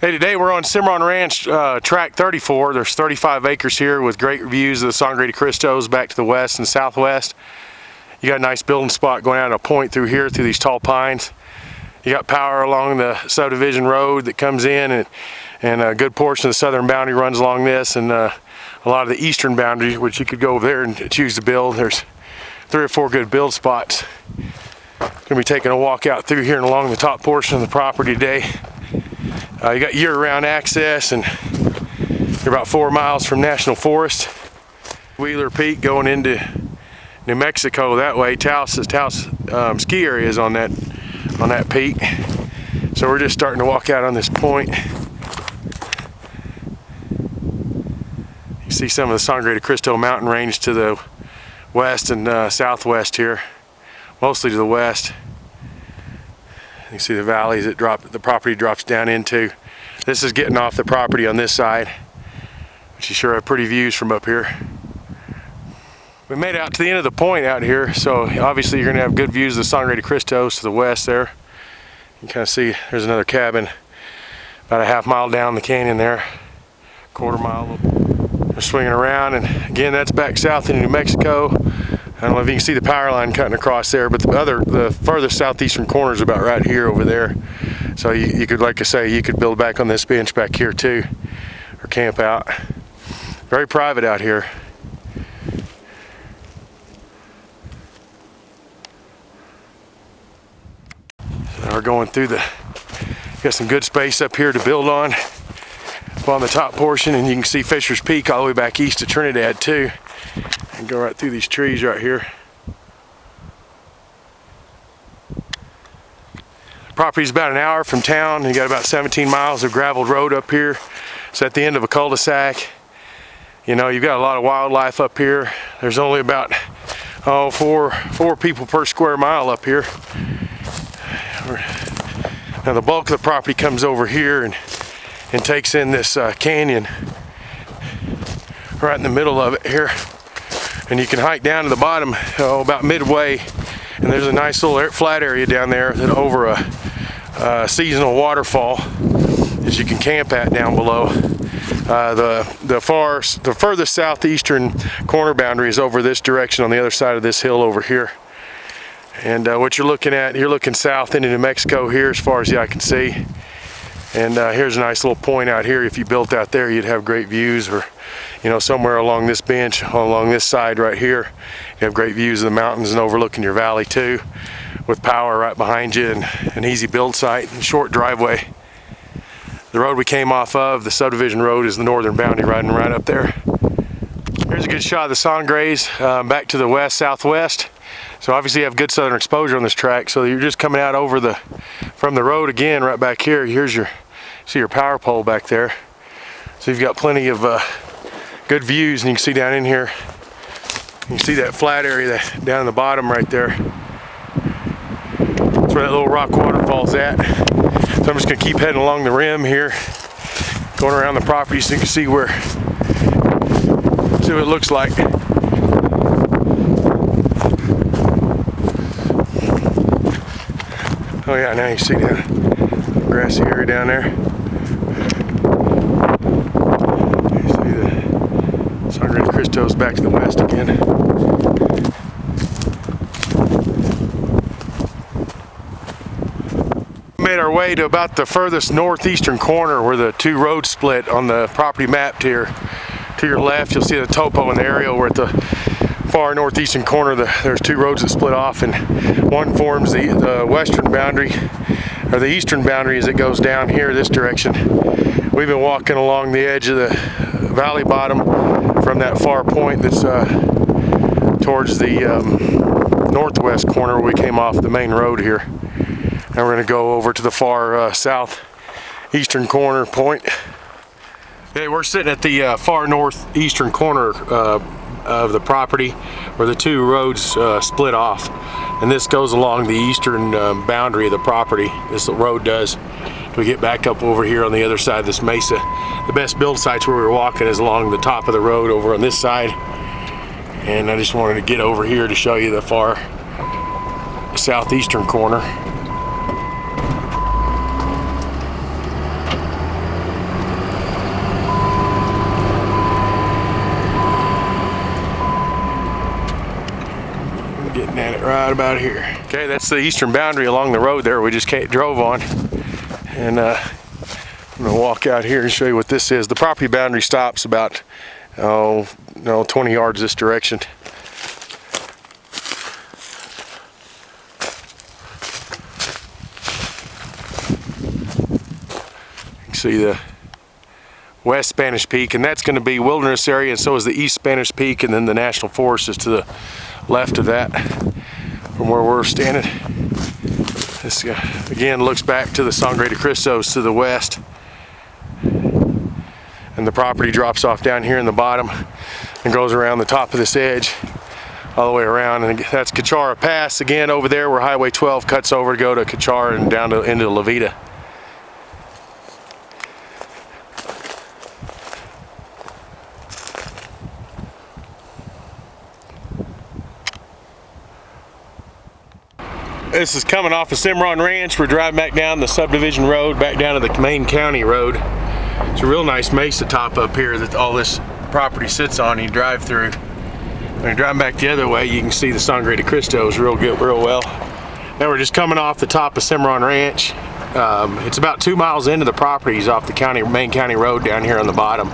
Hey, today we're on Cimarron Ranch, track 34. There's 35 acres here with great views of the Sangre de Cristos back to the west and southwest. You got a nice building spot going out a point through here through these tall pines. You got power along the subdivision road that comes in, and a good portion of the southern boundary runs along this, and a lot of the eastern boundary, which you could go over there and choose to build. There's 3 or 4 good build spots. Gonna be taking a walk out through here and along the top portion of the property today. You got year-round access, and you're about 4 miles from National Forest. Wheeler Peak going into New Mexico that way. Taos ski area is on that peak. So we're just starting to walk out on this point. You see some of the Sangre de Cristo mountain range to the west and southwest here, mostly to the west. You see the valleys that the property drops down into. This is getting off the property on this side, but you sure have pretty views from up here. We made it out to the end of the point out here, so obviously you're gonna have good views of the Sangre de Cristos to the west there. You can kind of see there's another cabin about a half mile down the canyon there, quarter mile. We're swinging around, and again, that's back south into New Mexico. I don't know if you can see the power line cutting across there, but the furthest southeastern corner is about right here over there. So you could, like I say, you could build back on this bench back here too, or camp out. Very private out here. So we're going through got some good space up here to build on. Up on the top portion, and you can see Fisher's Peak all the way back east to Trinidad too. And go right through these trees right here. The property's about an hour from town. You got about 17 miles of graveled road up here. It's at the end of a cul-de-sac. You know, you've got a lot of wildlife up here. There's only about four people per square mile up here. Now the bulk of the property comes over here and takes in this canyon right in the middle of it here. And you can hike down to the bottom about midway, and there's a nice little flat area down there that over a seasonal waterfall that you can camp at down below. The furthest southeastern corner boundary is over this direction on the other side of this hill over here. And what you're looking south into New Mexico here as far as the eye can see. And here's a nice little point out here. If you built out there, you'd have great views, or somewhere along this bench, along this side right here, you have great views of the mountains and overlooking your valley too, with power right behind you and an easy build site and short driveway. The road we came off of, the subdivision road, is the northern boundary riding right up there. Here's a good shot of the Sangres back to the west, southwest. So obviously you have good southern exposure on this track, so you're just coming out from the road again right back here. See your power pole back there. So you've got plenty of good views, and you can see down in here, you can see that flat area down in the bottom right there. That's where that little rock waterfall's at. So I'm just gonna keep heading along the rim here, going around the property so you can see what it looks like. Oh yeah, now you see the grassy area down there. You see the Sangre de Cristos back to the west again. We made our way to about the furthest northeastern corner where the 2 roads split on the property mapped here. To your left, you'll see the topo in the aerial where at the far northeastern corner there's 2 roads that split off, and one forms the western boundary, or the eastern boundary, as it goes down here this direction. We've been walking along the edge of the valley bottom from that far point that's towards the northwest corner where we came off the main road here. Now we're going to go over to the far southeastern corner point. Okay, we're sitting at the far northeastern corner of the property where the 2 roads split off, and this goes along the eastern boundary of the property. This road does. We get back up over here on the other side of this mesa. The best build sites where we were walking is along the top of the road over on this side, and I just wanted to get over here to show you the far southeastern corner. right about here. Okay, that's the eastern boundary along the road there we just drove on. And I'm gonna walk out here and show you what this is. The property boundary stops about 20 yards this direction. You can see the West Spanish Peak, and that's going to be wilderness area, and so is the East Spanish Peak, and then the National Forest is to the left of that from where we're standing. This again looks back to the Sangre de Cristos to the west, and the property drops off down here in the bottom and goes around the top of this edge all the way around, and that's Cachara Pass again over there where Highway 12 cuts over to go to Cachara and down to into La Vista. This is coming off of Cimarron Ranch. We're driving back down the subdivision road, back down to the main county road. It's a real nice mesa top up here that all this property sits on. You drive through. When you're driving back the other way, you can see the Sangre de Cristos real well. Now we're just coming off the top of Cimarron Ranch. It's about 2 miles into the properties off the main county road down here on the bottom.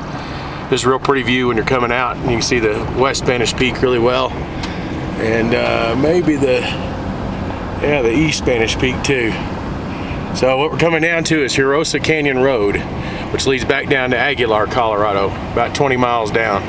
Just a real pretty view when you're coming out, and you can see the West Spanish Peak really well, and maybe the East Spanish Peak too. So what we're coming down to is Herosa Canyon Road, which leads back down to Aguilar, Colorado, about 20 miles down.